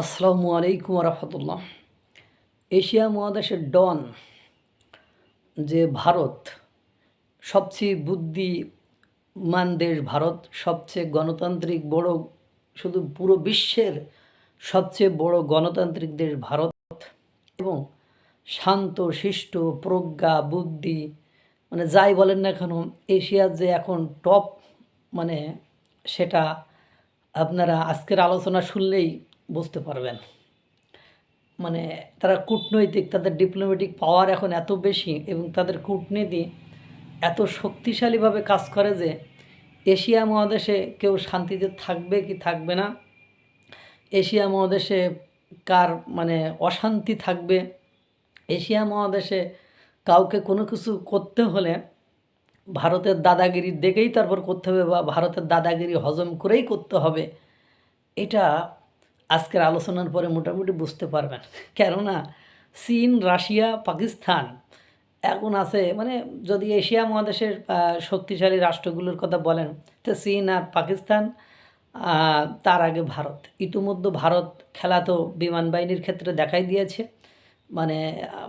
আসসালামু আলাইকুম রহমতুল্লাহ। এশিয়া মহাদেশের ডন যে ভারত, সবচেয়ে বুদ্ধিমান দেশ ভারত, সবচেয়ে গণতান্ত্রিক বড়, শুধু পুরো বিশ্বের সবচেয়ে বড় গণতান্ত্রিক দেশ ভারত, এবং শান্ত শিষ্ট প্রজ্ঞা বুদ্ধি মানে যাই বলেন না কেন, এশিয়ার যে এখন টপ মানে সেটা আপনারা আজকের আলোচনা শুনলেই বুঝতে পারবেন। মানে তারা কূটনৈতিক, তাদের ডিপ্লোম্যাটিক পাওয়ার এখন এত বেশি এবং তাদের কূটনীতি এত শক্তিশালীভাবে কাজ করে যে এশিয়া মহাদেশে কেউ শান্তিতে থাকবে কি থাকবে না, এশিয়া মহাদেশে কার মানে অশান্তি থাকবে, এশিয়া মহাদেশে কাউকে কোনো কিছু করতে হলে ভারতের দাদাগিরি দেখেই তারপর করতে হবে বা ভারতের দাদাগিরি হজম করেই করতে হবে, এটা আজকের আলোচনার পরে মোটামুটি বুঝতে পারবেন। কেননা চীন, রাশিয়া, পাকিস্তান এখন আছে, মানে যদি এশিয়া মহাদেশের শক্তিশালী রাষ্ট্রগুলোর কথা বলেন তো চীন আর পাকিস্তান, তার আগে ভারত। ইতিমধ্যে ভারত খেলা তো বিমান বাহিনীর ক্ষেত্রে দেখাই দিয়েছে। মানে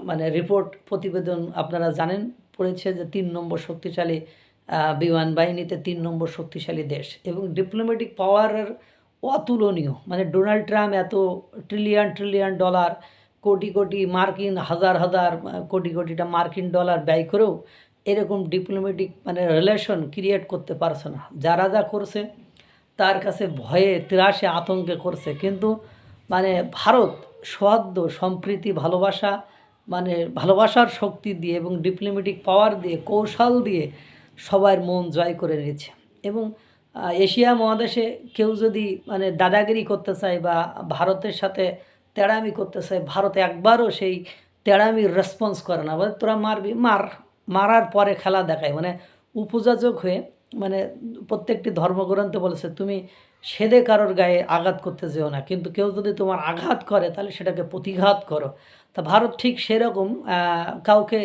মানে রিপোর্ট প্রতিবেদন আপনারা জানেন, পড়েছে যে ৩ নম্বর শক্তিশালী বিমান বাহিনীতে ৩ নম্বর শক্তিশালী দেশ এবং ডিপ্লোম্যাটিক পাওয়ারের অতুলনীয়। মানে ডোনাল্ড ট্রাম্প এত trillion trillion dollar, crore crore মার্কিন, হাজার হাজার কোটি কোটিটা মার্কিন ডলার ব্যয় করেও এরকম ডিপ্লোম্যাটিক মানে রিলেশন ক্রিয়েট করতে পারছে না। যারা যা করছে তার কাছে ভয়ে ত্রাসে আতঙ্কে করছে, কিন্তু মানে ভারত সৌহার্দ্য সম্প্রীতি ভালোবাসা মানে ভালোবাসার শক্তি দিয়ে এবং ডিপ্লোম্যাটিক পাওয়ার দিয়ে কৌশল দিয়ে সবার মন জয় করে নিয়েছে। এবং এশিয়া মহাদেশে কেউ যদি মানে দাদাগিরি করতে চায় বা ভারতের সাথে তেড়ামি করতে চায়, ভারত একবারও সেই তেড়ামির রেসপন্স করে না, বলে তোরা মারবি মার, মারার পরে খেলা দেখায়। মানে উপযাজক হয়ে, মানে প্রত্যেকটি ধর্মগ্রন্থে বলেছে তুমি সেদে কারোর গায়ে আঘাত করতে যেও না, কিন্তু কেউ যদি তোমার আঘাত করে তাহলে সেটাকে প্রতিঘাত করো। তা ভারত ঠিক সেরকম কাউকে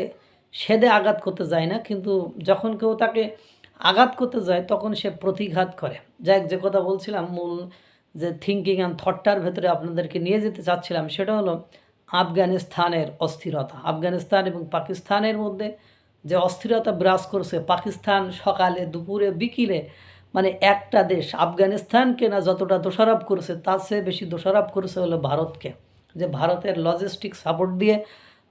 সেদে আঘাত করতে যায় না, কিন্তু যখন কেউ তাকে আঘাত করতে যায় তখন সে প্রতিঘাত করে। যাই যে কথা বলছিলাম, মূল যে থিঙ্কিং অ্যান্ড থটটার ভেতরে আপনাদেরকে নিয়ে যেতে চাচ্ছিলাম সেটা হলো আফগানিস্তানের অস্থিরতা। আফগানিস্তান এবং পাকিস্তানের মধ্যে যে অস্থিরতা বিরাজ করছে, পাকিস্তান সকালে দুপুরে বিকেলে মানে একটা দেশ আফগানিস্তানকে না যতটা দোষারোপ করেছে তার চেয়ে বেশি দোষারোপ করেছে হলো ভারতকে। যে ভারতের লজিস্টিক সাপোর্ট দিয়ে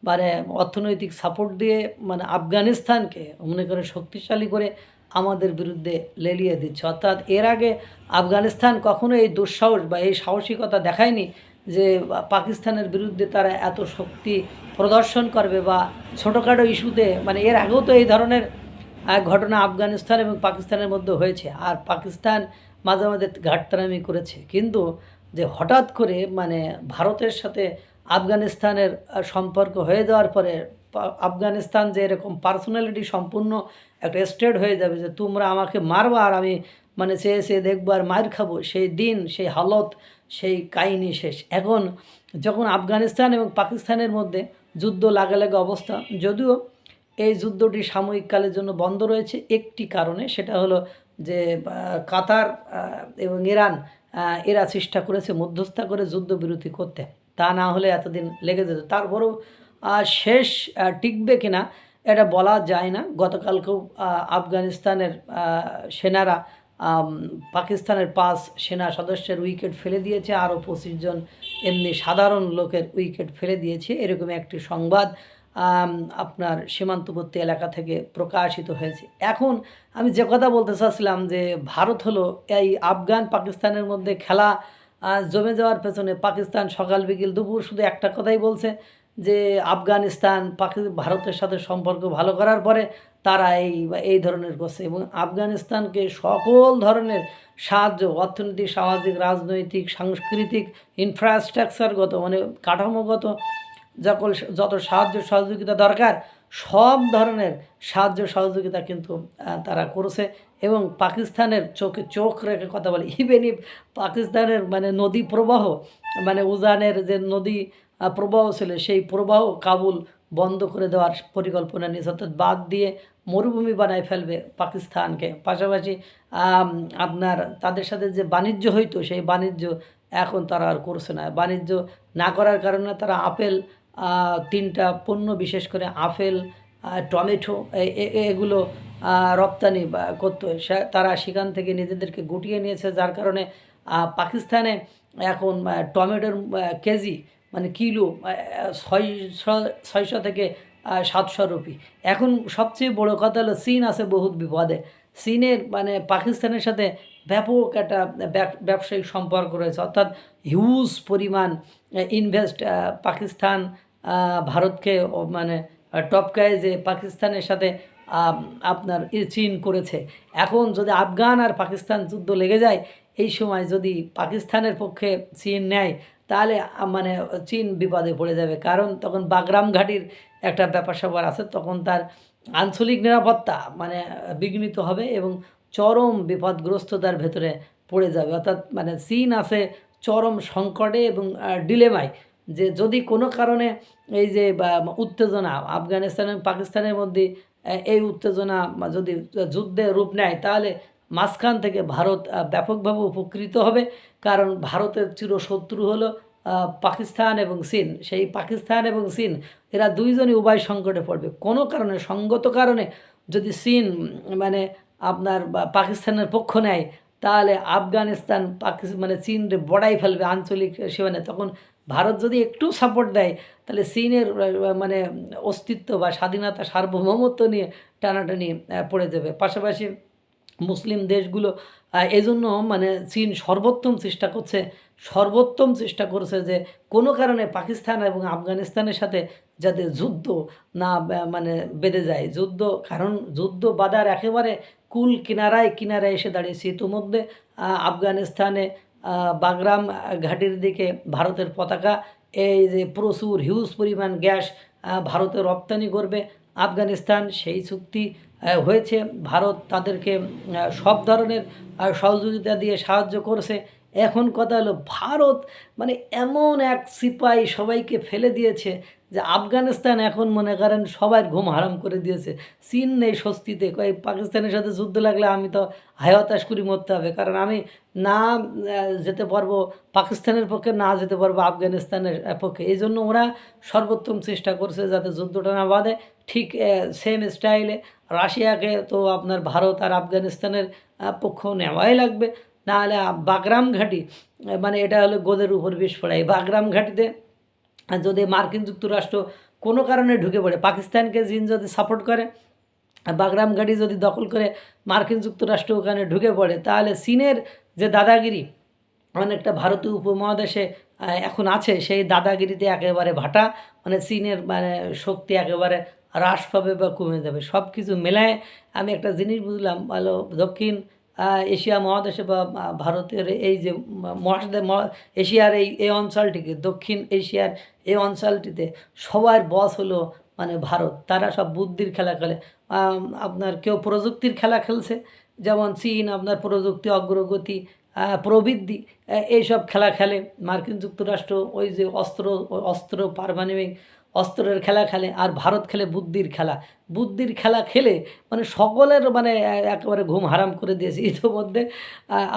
মানে অর্থনৈতিক সাপোর্ট দিয়ে মানে আফগানিস্তানকে মনে করে শক্তিশালী করে আমাদের বিরুদ্ধে লেলিয়ে দিচ্ছে। অর্থাৎ এর আগে আফগানিস্তান কখনো এই দুঃসাহস বা এই সাহসিকতা দেখায়নি যে পাকিস্তানের বিরুদ্ধে তারা এত শক্তি প্রদর্শন করবে বা ছোটোখাটো ইস্যুতে। মানে এর আগেও তো এই ধরনের ঘটনা আফগানিস্তান এবং পাকিস্তানের মধ্যে হয়েছে, আর পাকিস্তান মাঝে মাঝে ঘাটতারামি করেছে, কিন্তু যে হঠাৎ করে মানে ভারতের সাথে আফগানিস্তানের সম্পর্ক হয়ে যাওয়ার পরে আফগানিস্তান যে এরকম পার্সোনালিটি সম্পূর্ণ একটা স্টেট হয়ে যাবে যে তোমরা আমাকে মারবা আর আমি মানে চেয়ে চেয়ে দেখবো আর মার খাবো, সেই দিন সেই হালত সেই কাহিনী শেষ। এখন যখন আফগানিস্তান এবং পাকিস্তানের মধ্যে যুদ্ধ লাগালাগি অবস্থা, যদিও এই যুদ্ধটি সাময়িককালের জন্য বন্ধ রয়েছে একটি কারণে, সেটা হলো যে কাতার এবং ইরান এরা চেষ্টা করেছে মধ্যস্থতা করে যুদ্ধবিরতি করতে, তা না হলে এতদিন লেগে যেত। তারপরেও শেষ টিকবে কিনা এটা বলা যায় না। গতকালকেও আফগানিস্তানের সেনারা পাকিস্তানের 5 সেনা সদস্যের উইকেট ফেলে দিয়েছে, আরও 25 জন এমনি সাধারণ লোকের উইকেট ফেলে দিয়েছে, এরকম একটি সংবাদ আপনার সীমান্তবর্তী এলাকা থেকে প্রকাশিত হয়েছে। এখন আমি যে কথা বলতে চাচ্ছিলাম যে ভারত হলো এই আফগান পাকিস্তানের মধ্যে খেলা জমে যাওয়ার পেছনে পাকিস্তান সকাল বিকেল দুপুর শুধু একটা কথাই বলছে যে আফগানিস্তান ভারতের সাথে সম্পর্ক ভালো করার পরে তারা এই ধরনের করছে, এবং আফগানিস্তানকে সকল ধরনের সাহায্য, অর্থনৈতিক, সামাজিক, রাজনৈতিক, সাংস্কৃতিক, ইনফ্রাস্ট্রাকচারগত মানে কাঠামোগত যত সাহায্য সহযোগিতা দরকার সব ধরনের সাহায্য সহযোগিতা কিন্তু তারা করেছে। এবং পাকিস্তানের চোখে চোখ রেখে কথা বলে, ইভেন ইফ পাকিস্তানের মানে নদী প্রবাহ মানে উজানের যে নদী প্রবাহ ছিল সেই প্রবাহ কাবুল বন্ধ করে দেওয়ার পরিকল্পনা নিয়েছে, অর্থাৎ বাদ দিয়ে মরুভূমি বানায় ফেলবে পাকিস্তানকে। পাশাপাশি আপনার তাদের সাথে যে বাণিজ্য হইতো সেই বাণিজ্য এখন তারা আর করছে না। বাণিজ্য না করার কারণে তারা আপেল, 3টা পণ্য বিশেষ করে আপেল, টমেটো এগুলো রপ্তানি করতো। তারা সেখান থেকে নিজেদেরকে গুটিয়ে নিয়েছে, যার কারণে পাকিস্তানে এখন টমেটোর কেজি মানে কিলো 600 থেকে 700 রুপি। এখন সবচেয়ে বড় কথা হলো চীন আছে বহুত বিপদে। চীনের মানে পাকিস্তানের সাথে ব্যাপক একটা ব্যবসায়িক সম্পর্ক রয়েছে, অর্থাৎ হিউজ পরিমাণ ইনভেস্ট পাকিস্তান ভারতকে মানে টপকায় যে পাকিস্তানের সাথে আপনার চীন করেছে। এখন যদি আফগান আর পাকিস্তান যুদ্ধ লেগে যায়, এই সময় যদি পাকিস্তানের পক্ষে চীন নেয়, তাহলে মানে চীন বিপদে পড়ে যাবে, কারণ তখন বাগরাম ঘাটির একটা ব্যাপার স্যাপার আছে, তখন তার আঞ্চলিক নিরাপত্তা মানে বিঘ্নিত হবে এবং চরম বিপদগ্রস্ততার ভেতরে পড়ে যাবে। অর্থাৎ মানে চীন আছে চরম সংকটে এবং ডিলেমায়, যে যদি কোনো কারণে এই যে উত্তেজনা আফগানিস্তান এবং পাকিস্তানের মধ্যে এই উত্তেজনা যদি যুদ্ধে রূপ নেয়, তাহলে মাঝখান থেকে ভারত ব্যাপকভাবে উপকৃত হবে, কারণ ভারতের চিরশত্রু হলো পাকিস্তান এবং চীন। সেই পাকিস্তান এবং চীন এরা দুইজনই উভয় সংকটে পড়বে। কোনো কারণে সঙ্গত কারণে যদি চীন মানে আপনার পাকিস্তানের পক্ষ নেয়, তাহলে আফগানিস্তান মানে চীনরে বড়াই ফেলবে আঞ্চলিক সীমানে। তখন ভারত যদি একটু সাপোর্ট দেয়, তাহলে চীনের মানে অস্তিত্ব বা স্বাধীনতা সার্বভৌমত্ব নিয়ে টানাটানি পড়ে যাবে। পাশাপাশি মুসলিম দেশগুলো এজন্য মানে চীন সর্বোত্তম চেষ্টা করছে যে কোনো কারণে পাকিস্তান এবং আফগানিস্তানের সাথে যাতে যুদ্ধ না মানে বেঁধে যায়। কারণ যুদ্ধ বাঁধার একেবারে কুল কিনারায় এসে দাঁড়িয়েছে। ইতিমধ্যে আফগানিস্তানে বাগরাম ঘাটির দিকে ভারতের পতাকা, এই যে প্রচুর হিউজ পরিমাণ গ্যাস ভারতে রপ্তানি করবে আফগানিস্তান, সেই চুক্তি হয়েছে। ভারত তাদেরকে সব ধরনের সহযোগিতা দিয়ে সাহায্য করছে। এখন কথা হলো ভারত মানে এমন এক সিপাই সবাইকে ফেলে দিয়েছে যে আফগানিস্তান এখন মনে করেন সবার ঘুম হারাম করে দিয়েছে। চীন নেই স্বস্তিতে, কয় পাকিস্তানের সাথে যুদ্ধ লাগলে আমি তো হায় করি মরতে হবে, কারণ আমি না যেতে পারবো পাকিস্তানের পক্ষে, না যেতে পারবো আফগানিস্তানের পক্ষে। এই জন্য ওরা সর্বোত্তম চেষ্টা করছে যাতে যুদ্ধটা না বাঁধে। ঠিক সেম স্টাইলে রাশিয়াকে তো আপনার ভারত আর আফগানিস্তানের পক্ষ নেওয়াই লাগবে, নাহলে বাগরাম ঘাঁটি মানে এটা হলো গোদের উপর বিষ পড়া। এই বাগরাম ঘাঁটিতে যদি মার্কিন যুক্তরাষ্ট্র কোনো কারণে ঢুকে পড়ে, পাকিস্তানকে চীন যদি সাপোর্ট করে, বাগরাম ঘাঁটি যদি দখল করে মার্কিন যুক্তরাষ্ট্র ওখানে ঢুকে পড়ে, তাহলে চীনের যে দাদাগিরি অনেকটা ভারতীয় উপমহাদেশে এখন আছে, সেই দাদাগিরিতে একেবারে ভাটা, মানে চীনের মানে শক্তি একেবারে হ্রাস পাবে বা কমে যাবে। সব কিছু মেলায় আমি একটা জিনিস বুঝলাম, ভালো দক্ষিণ এশিয়া মহাদেশে বা ভারতের এই যে এশিয়ার এই অঞ্চলটিকে, দক্ষিণ এশিয়ার এই অঞ্চলটিতে সবার বস হলো মানে ভারত। তারা সব বুদ্ধির খেলা খেলে। আপনার কেউ প্রযুক্তির খেলা খেলছে, যেমন চীন আপনার প্রযুক্তি অগ্রগতি প্রবৃদ্ধি এইসব খেলা খেলে। মার্কিন যুক্তরাষ্ট্র ওই যে অস্ত্র পারমাণবিক অস্ত্রের খেলা খেলে, আর ভারত খেলে বুদ্ধির খেলা খেলে মানে সকলের মানে একেবারে ঘুম হারাম করে দিয়েছে। ইতিমধ্যে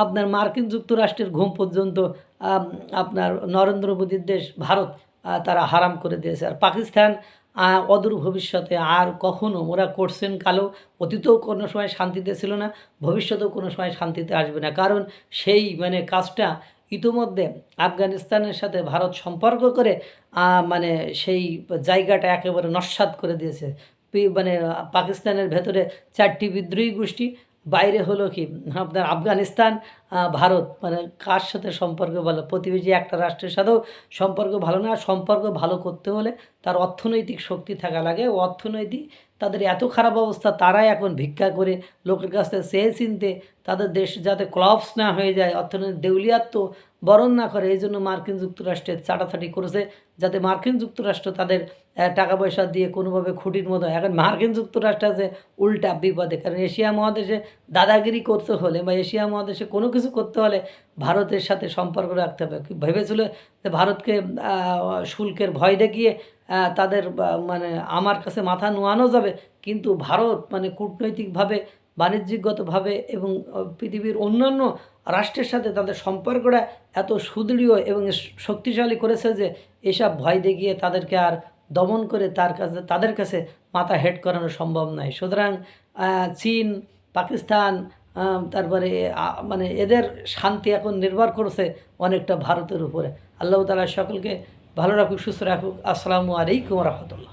আপনার মার্কিন যুক্তরাষ্ট্রের ঘুম পর্যন্ত আপনার নরেন্দ্র মোদীর দেশ ভারত তারা হারাম করে দিয়েছে। আর পাকিস্তান অদূর ভবিষ্যতে আর কখনো, ওরা করছেন কালো, অতীতেও কোনো সময় শান্তিতে ছিল না, ভবিষ্যতেও কোনো সময় শান্তিতে আসবে না, কারণ সেই মানে কাজটা ইতিমধ্যে আফগানিস্তানের সাথে ভারত সম্পর্ক করে মানে সেই জায়গাটা একেবারে নস্যাৎ করে দিয়েছে। মানে পাকিস্তানের ভেতরে 4টি বিদ্রোহী গোষ্ঠী, বাইরে হলো কি আপনার আফগানিস্তান, ভারত মানে কার সাথে সম্পর্ক ভালো, প্রতিবেশী একটা রাষ্ট্রের সাথেও সম্পর্ক ভালো না। সম্পর্ক ভালো করতে হলে তার অর্থনৈতিক শক্তি থাকা লাগে। অর্থনৈতিক তাদের এত খারাপ অবস্থা, তারাই এখন ভিক্ষা করে লোকের কাছ থেকে চেয়ে চিনতে, তাদের দেশ যাতে ক্লাবস না হয়ে যায়, অর্থনৈতিক দেউলিয়াত্ব বরণ না করে, এই জন্য মার্কিন যুক্তরাষ্ট্রের চাটাচাটি করেছে যাতে মার্কিন যুক্তরাষ্ট্র তাদের টাকা পয়সা দিয়ে কোনোভাবে খুঁটির মতো। এখন মার্কিন যুক্তরাষ্ট্র আছে উল্টা বিপদে, কারণ এশিয়া মহাদেশে দাদাগিরি করতে হলে বা এশিয়া মহাদেশে কোনো কিছু করতে হলে ভারতের সাথে সম্পর্ক রাখতে হবে। ভেবেছিল যে ভারতকে শুল্কের ভয় দেখিয়ে তাদের মানে আমার কাছে মাথা নোয়ানো যাবে, কিন্তু ভারত মানে কূটনৈতিকভাবে বাণিজ্যিকগতভাবে এবং পৃথিবীর অন্যান্য রাষ্ট্রের সাথে তাদের সম্পর্কটা এত সুদৃঢ় এবং শক্তিশালী করেছে যে এসব ভয় দেখিয়ে তাদেরকে আর দমন করে তাদের কাছে মাথা হেড করানো সম্ভব নয়। সুতরাং চীন, পাকিস্তান, তারপরে মানে এদের শান্তি এখন নির্ভর করছে অনেকটা ভারতের উপরে। আল্লাহ তাআলা সকলকে ভালো রাখুক, সুস্থ রাখুক। আসসালামু আলাইকুম রহমতুল্লাহ।